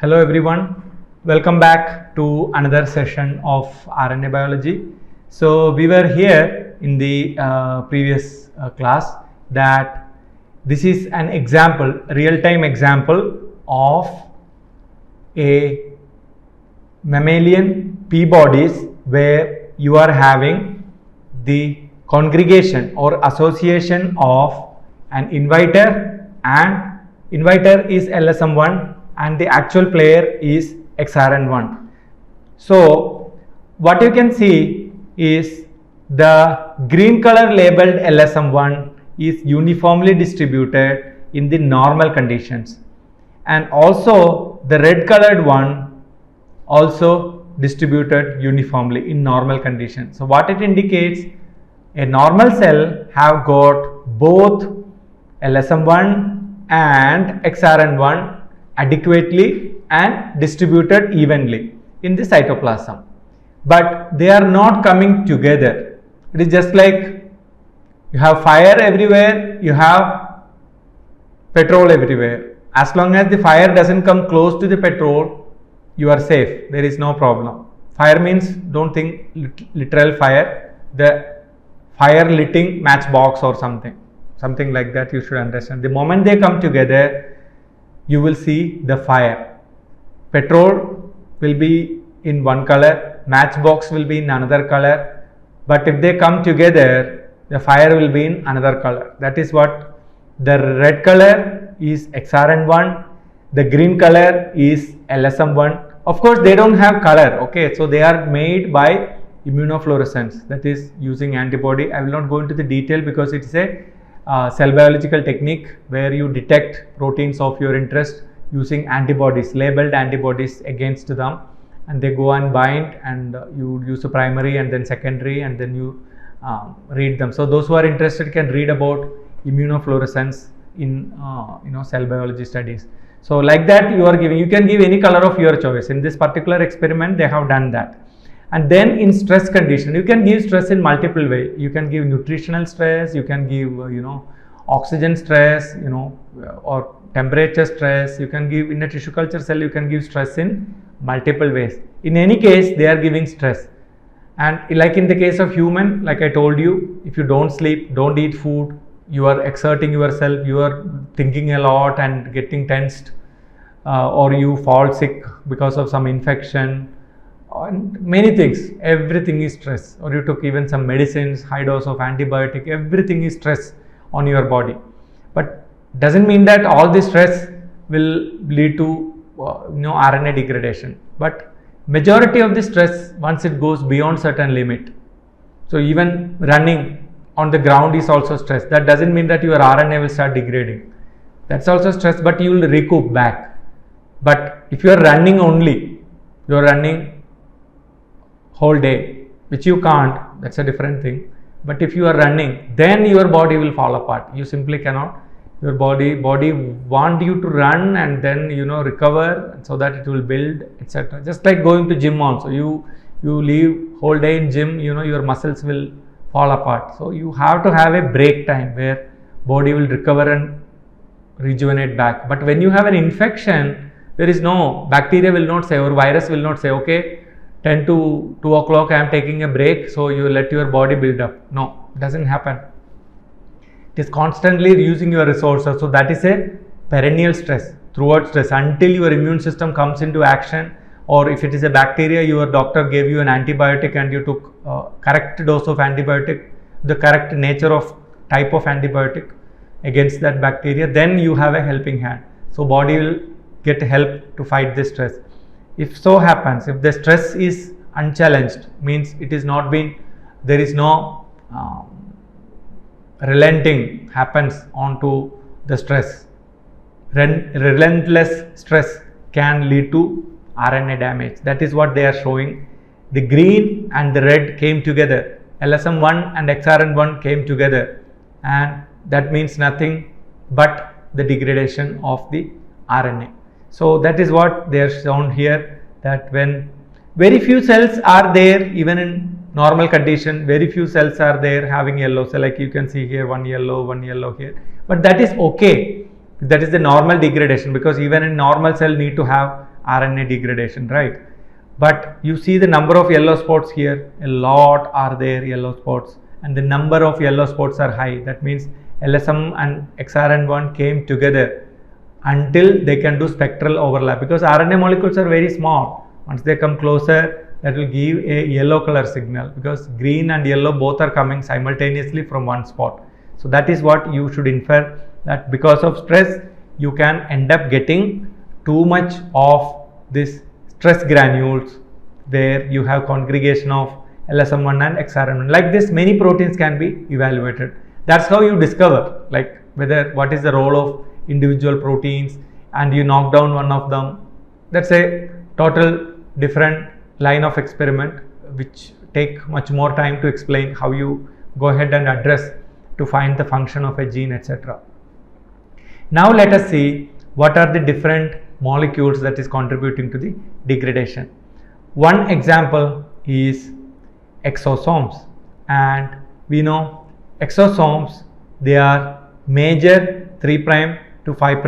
Hello everyone, welcome back to another session of RNA biology. So we were here in the previous class that this is an example, real-time example of a mammalian P bodies where you are having the congregation or association of an inviter, and inviter is LSM1 and the actual player is XRN1. So what you can see is the green color labeled LSM1 is uniformly distributed in the normal conditions, and also the red colored one also distributed uniformly in normal conditions. So what it indicates, a normal cell have got both LSM1 and XRN1 adequately and distributed evenly in the cytoplasm, but they are not coming together. It is just like you have fire everywhere, you have petrol everywhere. As long as the fire doesn't come close to the petrol, you are safe, there is no problem. Fire means, don't think literal fire, the fire lighting matchbox or something like that, you should understand. The moment they come together, you will see the fire. Petrol will be in one color, matchbox will be in another color, but if they come together, the fire will be in another color. That is what the red color is XRN1, the green color is LSM1. Of course, they don't have color, okay, so they are made by immunofluorescence, that is using antibody. I will not go into the detail because it is a cell biological technique where you detect proteins of your interest using antibodies, labeled antibodies against them, and they go and bind, and you use a primary and then secondary, and then you read them. So those who are interested can read about immunofluorescence in cell biology studies. So like that you can give any color of your choice. In this particular experiment they have done that. And then in stress condition, you can give stress in multiple ways. You can give nutritional stress, you can give oxygen stress, or temperature stress. You can give, in a tissue culture cell, you can give stress in multiple ways. In any case, they are giving stress. And like in the case of human, like I told you, if you don't sleep, don't eat food, you are exerting yourself, you are thinking a lot and getting tensed, or you fall sick because of some infection, and many things, everything is stress. Or you took even some medicines, high dose of antibiotic, everything is stress on your body. But doesn't mean that all this stress will lead to RNA degradation, but majority of the stress, once it goes beyond certain limit, so even running on the ground is also stress. That doesn't mean that your RNA will start degrading, that's also stress, but you will recoup back. But if you are running only, you are running whole day, which you can't, that's a different thing. But if you are running, then your body will fall apart. You simply cannot. Your body want you to run and then recover so that it will build, etc. Just like going to gym also, you leave whole day in gym, your muscles will fall apart. So you have to have a break time where body will recover and rejuvenate back. But when you have an infection, there is no, bacteria will not say, or virus will not say, okay, 10 to 2 o'clock I am taking a break, so you let your body build up. No, it doesn't happen. It is constantly using your resources. So that is a perennial stress, throughout stress, until your immune system comes into action. Or if it is a bacteria, your doctor gave you an antibiotic and you took correct dose of antibiotic, the correct nature of type of antibiotic against that bacteria, then you have a helping hand. So body will get help to fight this stress. If so happens, if the stress is unchallenged, means it is not been, there is no relenting happens onto the stress. Relentless stress can lead to RNA damage. That is what they are showing. The green and the red came together. LSM1 and XRN1 came together, and that means nothing but the degradation of the RNA. So that is what they are shown here, that when very few cells are there, even in normal condition, very few cells are there having yellow. So like you can see here, one yellow here, but that is okay. That is the normal degradation, because even in normal cell need to have RNA degradation, right? But you see the number of yellow spots here, a lot are there yellow spots, and the number of yellow spots are high. That means LSM and XRN1 came together until they can do spectral overlap, because RNA molecules are very small. Once they come closer, that will give a yellow color signal, because green and yellow both are coming simultaneously from one spot. So that is what you should infer, that because of stress you can end up getting too much of this stress granules where you have congregation of LSM1 and XRN1. Like this, many proteins can be evaluated. That's how you discover like whether what is the role of individual proteins, and you knock down one of them. That's a total different line of experiment which take much more time to explain how you go ahead and address to find the function of a gene, etc. Now let us see what are the different molecules that is contributing to the degradation. One example is exosomes, and we know exosomes, they are major 3' to 5'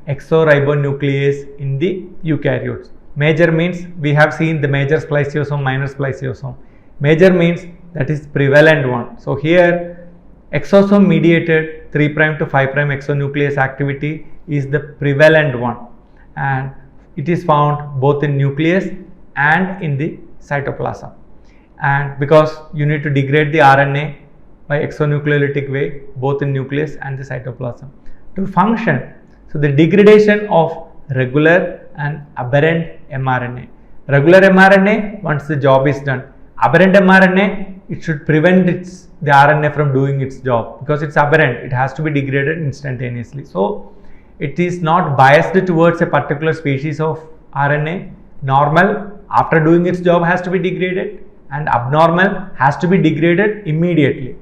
exoribonuclease in the eukaryotes. Major means we have seen the major spliceosome, minor spliceosome. Major means that is prevalent one. So here exosome mediated 3' to 5' exonuclease activity is the prevalent one, and it is found both in nucleus and in the cytoplasm. And because you need to degrade the RNA by exonucleolytic way both in nucleus and the cytoplasm to function. So the degradation of regular and aberrant mRNA. Regular mRNA, once the job is done. Aberrant mRNA, it should prevent the RNA from doing its job, because it's aberrant, it has to be degraded instantaneously. So it is not biased towards a particular species of RNA. Normal, after doing its job, has to be degraded, and abnormal has to be degraded immediately.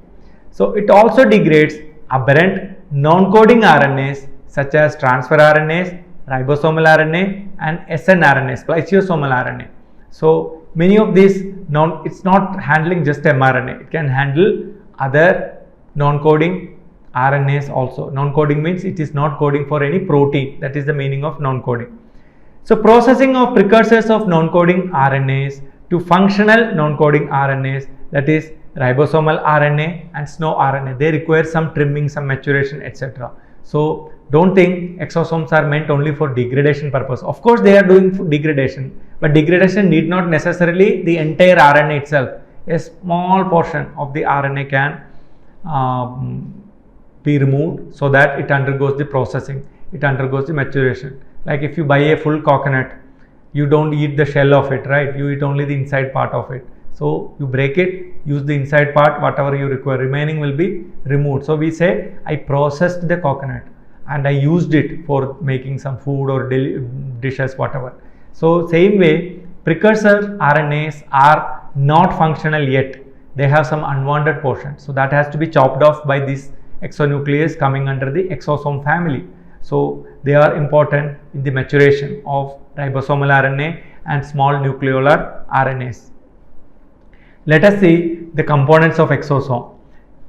So it also degrades aberrant non-coding RNAs such as transfer RNAs, ribosomal RNA, and snRNA, spliceosomal RNA. So many of these, it's not handling just mRNA, it can handle other non-coding RNAs also. Non-coding means it is not coding for any protein, that is the meaning of non-coding. So processing of precursors of non-coding RNAs to functional non-coding RNAs, that is ribosomal RNA and SNO RNA, they require some trimming, some maturation, etc. So don't think exosomes are meant only for degradation purpose. Of course they are doing degradation, but degradation need not necessarily the entire RNA itself. A small portion of the RNA can be removed so that it undergoes the processing, it undergoes the maturation. Like if you buy a full coconut, you don't eat the shell of it, right? You eat only the inside part of it. So you break it, use the inside part, whatever you require, remaining will be removed. So we say, I processed the coconut and I used it for making some food or dishes, whatever. So same way, precursor RNAs are not functional yet. They have some unwanted portion. So that has to be chopped off by this exonuclease coming under the exosome family. So they are important in the maturation of ribosomal RNA and small nucleolar RNAs. Let us see the components of exosome.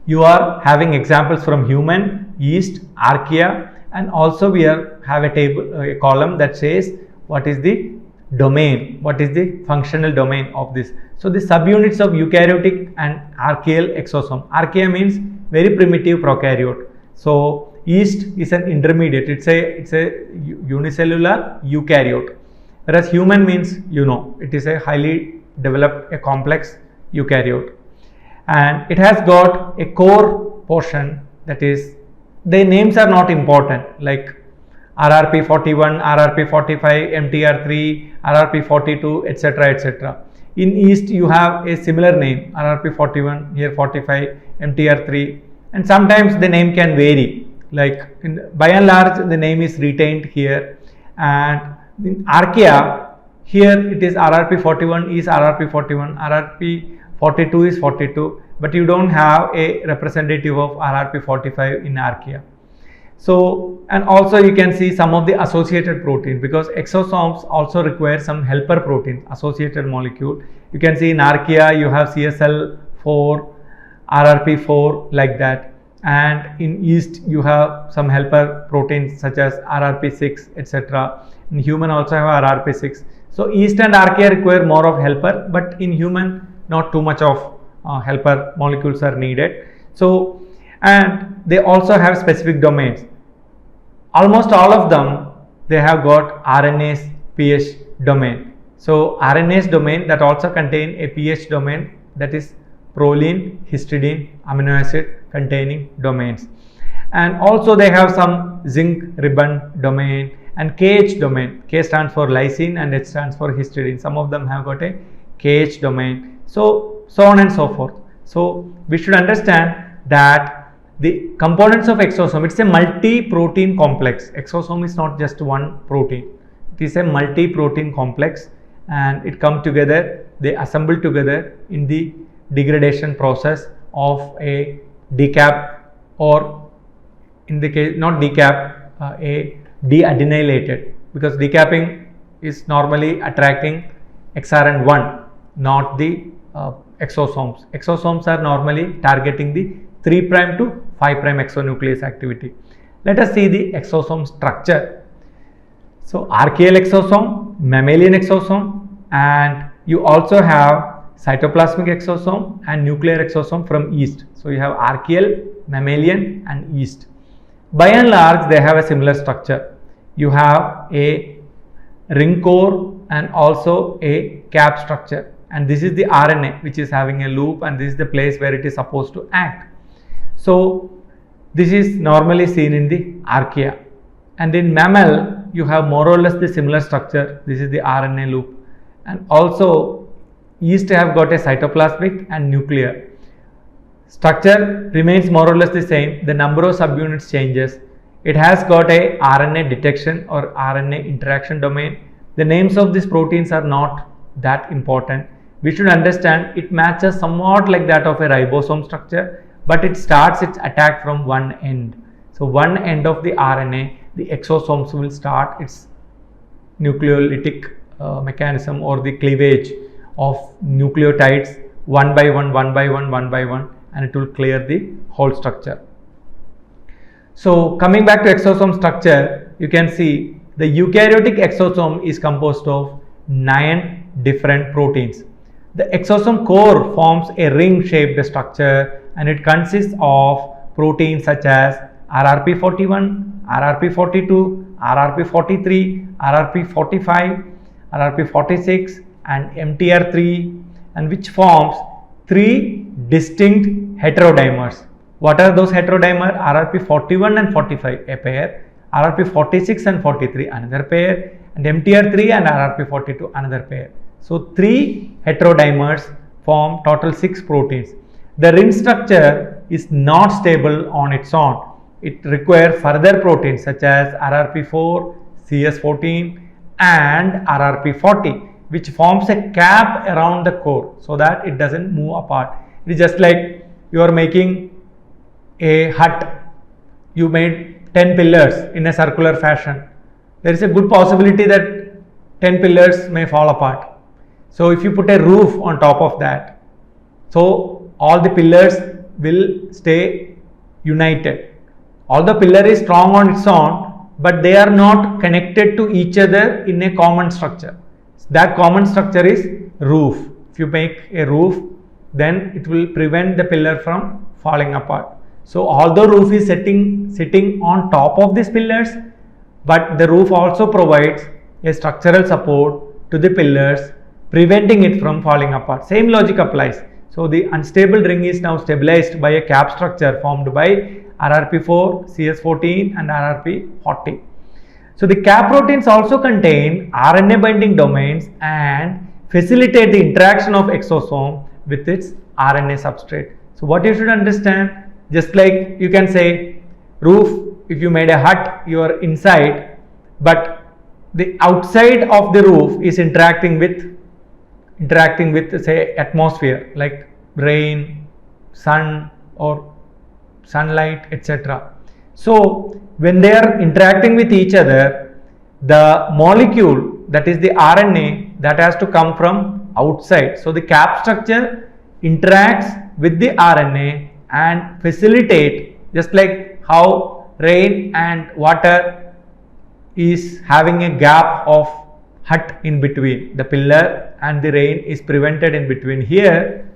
You are having examples from human, yeast, archaea, and also we have a table, a column that says what is the domain, what is the functional domain of this. So the subunits of eukaryotic and archaeal exosome. Archaea means very primitive prokaryote. So yeast is an intermediate, it's a unicellular eukaryote, whereas human means, it is a highly developed, a complex eukaryote, and it has got a core portion, that is, their names are not important, like RRP41, RRP45, MTR3, RRP42, etc., etc. In yeast you have a similar name, RRP41, here 45, MTR3, and sometimes the name can vary, like by and large the name is retained here. And in archaea, here it is RRP41 is RRP41, RRP42 is 42, but you don't have a representative of RRP45 in archaea. So, and also you can see some of the associated protein, because exosomes also require some helper protein, associated molecule. You can see in archaea you have CSL4, RRP4, like that, and in yeast you have some helper proteins such as RRP6, etc. In human also have RRP6. So yeast and archaea require more of helper, but in human not too much of helper molecules are needed. So, and they also have specific domains. Almost all of them, they have got RNase pH domain. So RNase domain that also contain a pH domain, that is proline, histidine, amino acid containing domains. And also they have some zinc ribbon domain and KH domain. K stands for lysine and H stands for histidine. Some of them have got a KH domain. So on and so forth. So we should understand that the components of exosome, it's a multi-protein complex. Exosome is not just one protein. It is a multi-protein complex, and it come together, they assemble together in the degradation process of a decap, or in the case not decap, a deadenylated, because decapping is normally attracting XRN1, not the exosomes. Exosomes are normally targeting the 3' to 5' exonuclease activity. Let us see the exosome structure. So archaeal exosome, mammalian exosome, and you also have cytoplasmic exosome and nuclear exosome from yeast. So you have archaeal, mammalian and yeast. By and large they have a similar structure. You have a ring core and also a cap structure, and this is the RNA which is having a loop, and this is the place where it is supposed to act. So this is normally seen in the archaea, and in mammal you have more or less the similar structure. This is the RNA loop, and also yeast have got a cytoplasmic and nuclear. Structure remains more or less the same, the number of subunits changes. It has got a RNA detection or RNA interaction domain. The names of these proteins are not that important. We should understand it matches somewhat like that of a ribosome structure, but it starts its attack from one end. So one end of the RNA, the exosomes will start its nucleolytic mechanism, or the cleavage of nucleotides one by one, and it will clear the whole structure. So coming back to exosome structure, you can see the eukaryotic exosome is composed of 9 different proteins. The exosome core forms a ring-shaped structure, and it consists of proteins such as RRP41, RRP42, RRP43, RRP45, RRP46 and MTR3, and which forms 3 distinct heterodimers. What are those heterodimers? RRP41 and 45 a pair, RRP46 and 43 another pair, and MTR3 and RRP42 another pair. So 3 heterodimers form total 6 proteins. The ring structure is not stable on its own. It requires further proteins such as RRP4, CS14 and RRP40, which forms a cap around the core so that it doesn't move apart. It is just like you are making a hut. You made 10 pillars in a circular fashion. There is a good possibility that 10 pillars may fall apart. So if you put a roof on top of that, so all the pillars will stay united. All the pillar is strong on its own, but they are not connected to each other in a common structure. That common structure is roof. If you make a roof, then it will prevent the pillar from falling apart. So although roof is sitting on top of these pillars, but the roof also provides a structural support to the pillars, preventing it from falling apart. Same logic applies. So the unstable ring is now stabilized by a cap structure formed by RRP4, CS14 and RRP40. So the cap proteins also contain RNA binding domains and facilitate the interaction of exosome with its RNA substrate. So what you should understand, just like you can say roof, if you made a hut, you are inside, but the outside of the roof is interacting with say atmosphere like rain, sun or sunlight, etc. So when they are interacting with each other, the molecule, that is the RNA, that has to come from outside. So the cap structure interacts with the RNA and facilitate just like how rain and water is having a gap of hut in between, the pillar and the rain is prevented in between. Here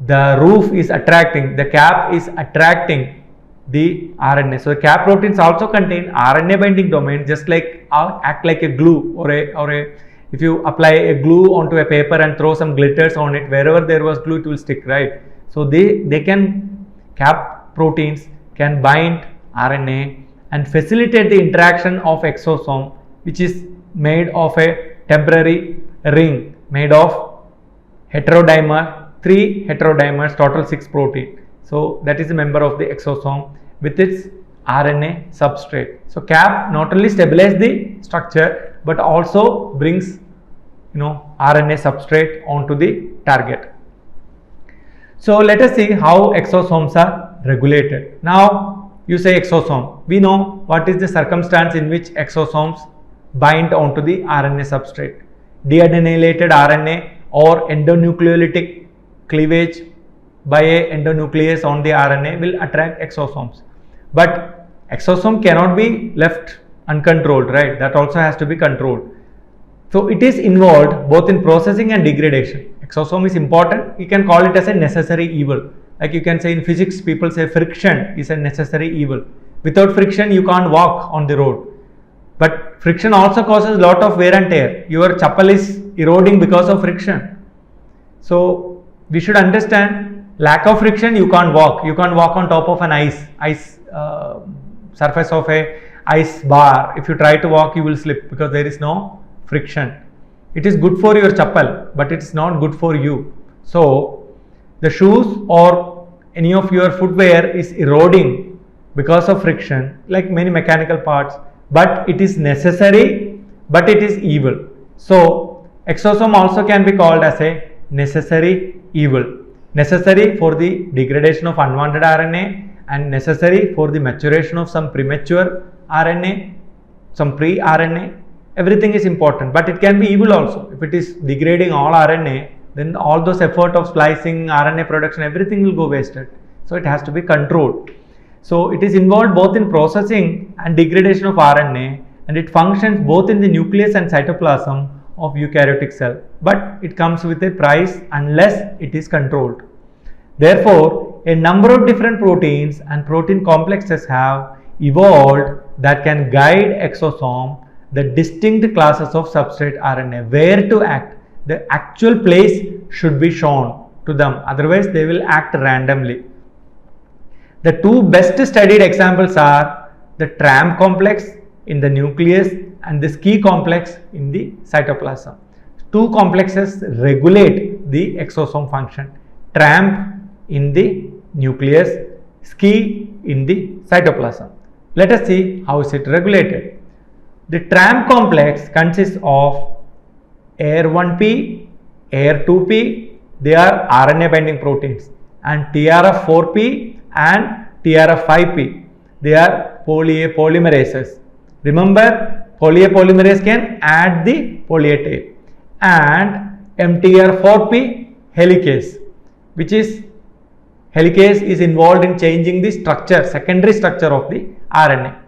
the roof is attracting, the cap is attracting the RNA. So the cap proteins also contain RNA binding domain, just like act like a glue, or a if you apply a glue onto a paper and throw some glitters on it, wherever there was glue it will stick, right? So they can, cap proteins can bind RNA and facilitate the interaction of exosome, which is made of a temporary ring made of heterodimer, 3 heterodimers, total 6 protein. So that is a member of the exosome with its RNA substrate. So cap not only stabilizes the structure but also brings RNA substrate onto the target. So let us see how exosomes are regulated. Now you say exosome, we know what is the circumstance in which exosomes bind onto the RNA substrate. Deadenylated RNA or endonucleolytic cleavage by a endonuclease on the RNA will attract exosomes. But exosome cannot be left uncontrolled, right? That also has to be controlled. So it is involved both in processing and degradation. Exosome is important. You can call it as a necessary evil. Like you can say in physics, people say friction is a necessary evil. Without friction, you can't walk on the road. But friction also causes a lot of wear and tear. Your chappal is eroding because of friction. So we should understand, lack of friction you can't walk. You can't walk on top of an ice surface of a ice bar. If you try to walk, you will slip because there is no friction. It is good for your chappal, but it is not good for you. So the shoes or any of your footwear is eroding because of friction, like many mechanical parts, but it is necessary, but it is evil. So exosome also can be called as a necessary evil. Necessary for the degradation of unwanted RNA and necessary for the maturation of some premature RNA, some pre-RNA. Everything is important, but it can be evil also. If it is degrading all RNA, then all those effort of splicing, RNA production, everything will go wasted. So it has to be controlled. So it is involved both in processing and degradation of RNA, and it functions both in the nucleus and cytoplasm of eukaryotic cell, but it comes with a price unless it is controlled. Therefore, a number of different proteins and protein complexes have evolved that can guide exosome, the distinct classes of substrate RNA, where to act. The actual place should be shown to them, otherwise they will act randomly. The two best studied examples are the TRAM complex in the nucleus and the SCI complex in the cytoplasm. Two complexes regulate the exosome function. TRAM in the nucleus, SCI in the cytoplasm. Let us see how is it regulated. The TRAM complex consists of AR1P, AR2P, they are RNA binding proteins, and TRF4P and TRF5P, they are poly-A polymerases. Remember, poly-A polymerase can add the poly-A tail, and MTR4P helicase, which is helicase is involved in changing the structure, secondary structure of the RNA.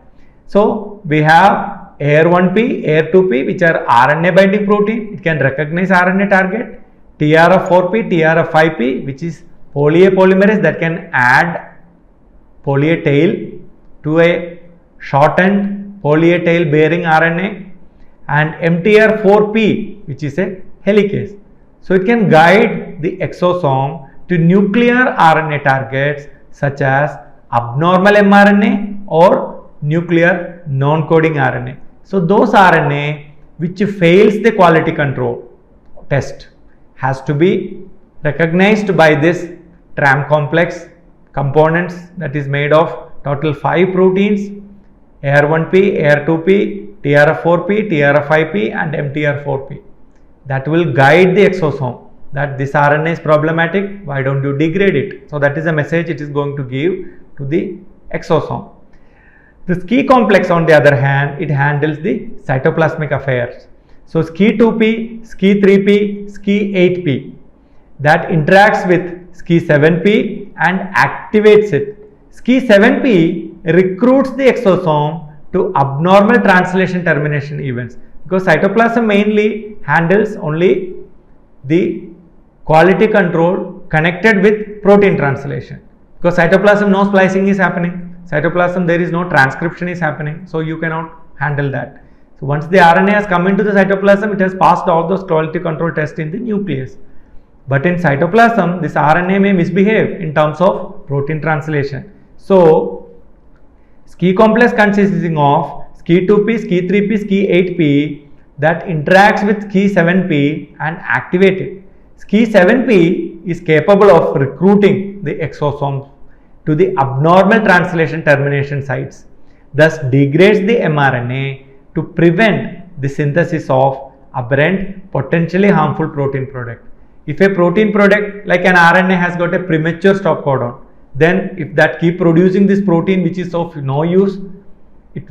So we have AR1P, AR2P, which are RNA binding protein, it can recognize RNA target. TRF4P, TRF5P, which is poly-A polymerase that can add poly-A tail to a shortened poly-A tail bearing RNA, and MTR4P, which is a helicase. So it can guide the exosome to nuclear RNA targets such as abnormal mRNA or nuclear non-coding RNA. So those RNA which fails the quality control test has to be recognized by this TRAM complex components that is made of total 5 proteins: AR1P, AR2P, TRF4P, TRF5P and MTR4P. That will guide the exosome that this RNA is problematic, why don't you degrade it? So that is a message it is going to give to the exosome. The SCI complex, on the other hand, it handles the cytoplasmic affairs. So SCI2P, SCI3P, SCI8P that interacts with SCI7P and activates it. Ski7p recruits the exosome to abnormal translation termination events, because cytoplasm mainly handles only the quality control connected with protein translation, because cytoplasm no splicing is happening, cytoplasm there is no transcription is happening, so you cannot handle that. So once the RNA has come into the cytoplasm, it has passed all those quality control tests in the nucleus. But in cytoplasm, this RNA may misbehave in terms of protein translation. So Ski complex consisting of Ski2p, Ski3p, Ski8p that interacts with Ski7p and activate it. Ski7p is capable of recruiting the exosomes to the abnormal translation termination sites, thus degrades the mRNA to prevent the synthesis of aberrant, potentially harmful protein product. If a protein product like an RNA has got a premature stop codon, then if that keep producing this protein which is of no use, it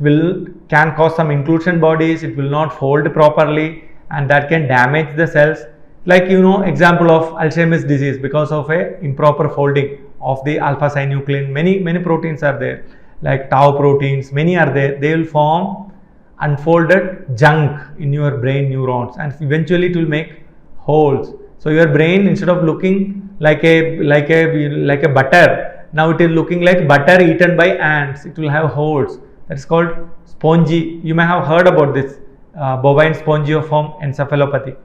can cause some inclusion bodies, it will not fold properly, and that can damage the cells. Like example of Alzheimer's disease, because of a improper folding of the alpha synuclein, many proteins are there, like tau proteins, many are there. They will form unfolded junk in your brain neurons, and eventually it will make holes. So your brain, instead of looking like a butter, now it is looking like butter eaten by ants. It will have holes. That is called spongy. You may have heard about this bovine spongiform encephalopathy.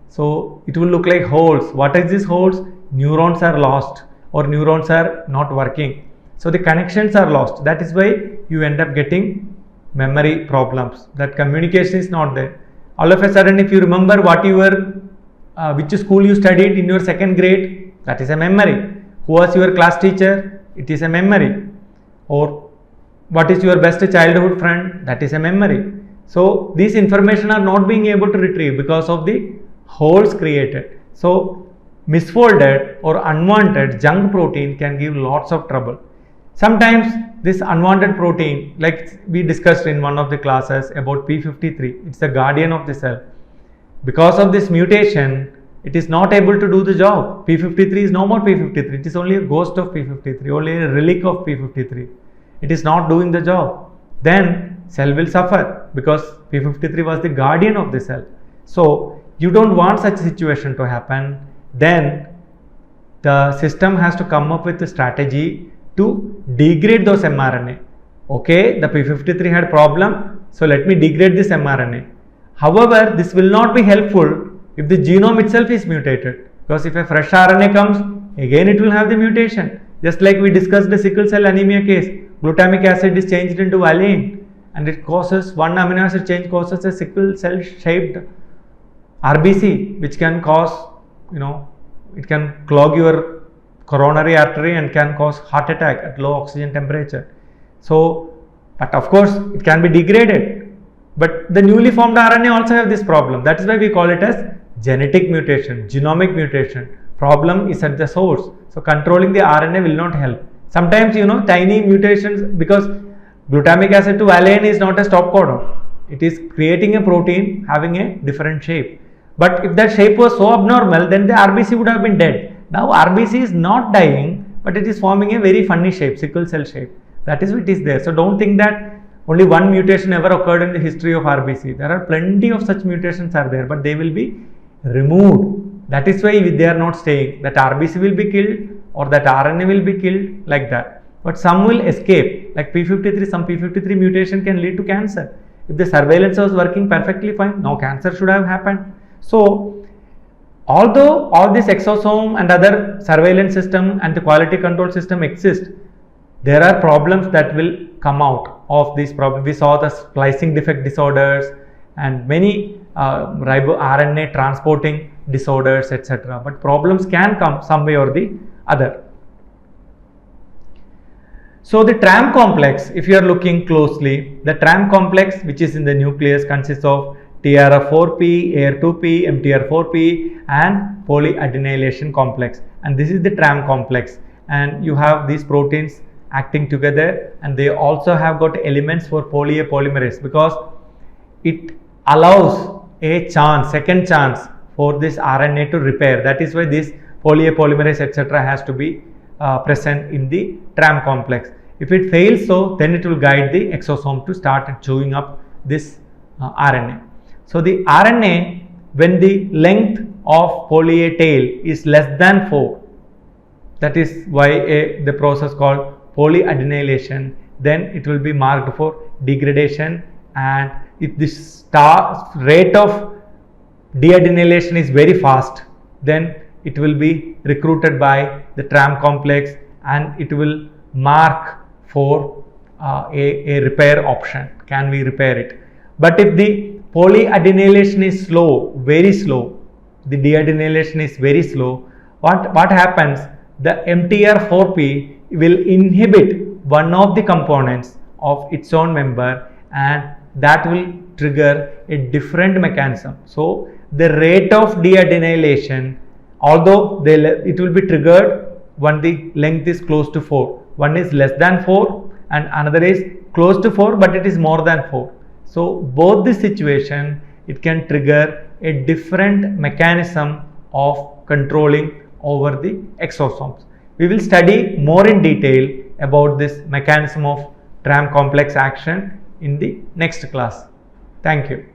So it will look like holes. What is these holes? Neurons are lost, or neurons are not working. So the connections are lost. That is why you end up getting memory problems. That communication is not there. All of a sudden, if you remember what you were, which school you studied in your second grade, that is a memory. Who was your class teacher? It is a memory. Or what is your best childhood friend? That is a memory. So these information are not being able to retrieve because of the holes created. So misfolded or unwanted junk protein can give lots of trouble. Sometimes this unwanted protein, like we discussed in one of the classes about P53, it's the guardian of the cell. Because of this mutation, it is not able to do the job. P53 is no more P53. It is only a ghost of P53, only a relic of P53. It is not doing the job. Then cell will suffer, because P53 was the guardian of the cell. So you don't want such a situation to happen. Then the system has to come up with a strategy to degrade those mRNA. Okay, the P53 had problem, so let me degrade this mRNA. However, this will not be helpful if the genome itself is mutated, because if a fresh RNA comes, again it will have the mutation. Just like we discussed the sickle cell anemia case, glutamic acid is changed into valine, and it causes, one amino acid change causes a sickle cell shaped RBC, which can cause, it can clog your coronary artery and can cause heart attack at low oxygen temperature. So, but of course, it can be degraded. But the newly formed RNA also have this problem. That is why we call it as genetic mutation, genomic mutation. Problem is at the source. So controlling the RNA will not help. Sometimes, tiny mutations, because glutamic acid to valine is not a stop codon. It is creating a protein having a different shape. But if that shape was so abnormal, then the RBC would have been dead. Now RBC is not dying, but it is forming a very funny shape, sickle cell shape. That is what is there. So don't think that only one mutation ever occurred in the history of RBC. There are plenty of such mutations are there, but they will be removed. That is why they are not staying. That RBC will be killed or that RNA will be killed, like that. But some will escape, like P53, some P53 mutation can lead to cancer. If the surveillance was working perfectly fine, no cancer should have happened. So, although all this exosome and other surveillance system and the quality control system exist, there are problems that will come out of these problems. We saw the splicing defect disorders and many RNA transporting disorders, etc. But problems can come some way or the other. So the TRAM complex, if you are looking closely, the TRAM complex, which is in the nucleus, consists of TRF4P, AR2P, MTR4P and polyadenylation complex, and this is the TRAM complex, and you have these proteins acting together, and they also have got elements for poly-A polymerase, because it allows a chance, second chance for this RNA to repair. That is why this poly-A polymerase etc. has to be present in the TRAM complex. If it fails so, then it will guide the exosome to start chewing up this RNA. So the RNA, when the length of poly A tail is less than 4, that is why the process called polyadenylation, then it will be marked for degradation, and if this rate of deadenylation is very fast, then it will be recruited by the TRAM complex and it will mark for a repair option. Can we repair it? But if the polyadenylation is slow, very slow, the deadenylation is very slow, what happens? The MTR4P will inhibit one of the components of its own member, and that will trigger a different mechanism. So the rate of deadenylation, although it will be triggered when the length is close to 4, one is less than 4 and another is close to 4 but it is more than 4. So both the situation, it can trigger a different mechanism of controlling over the exosomes. We will study more in detail about this mechanism of TRAM complex action in the next class. Thank you.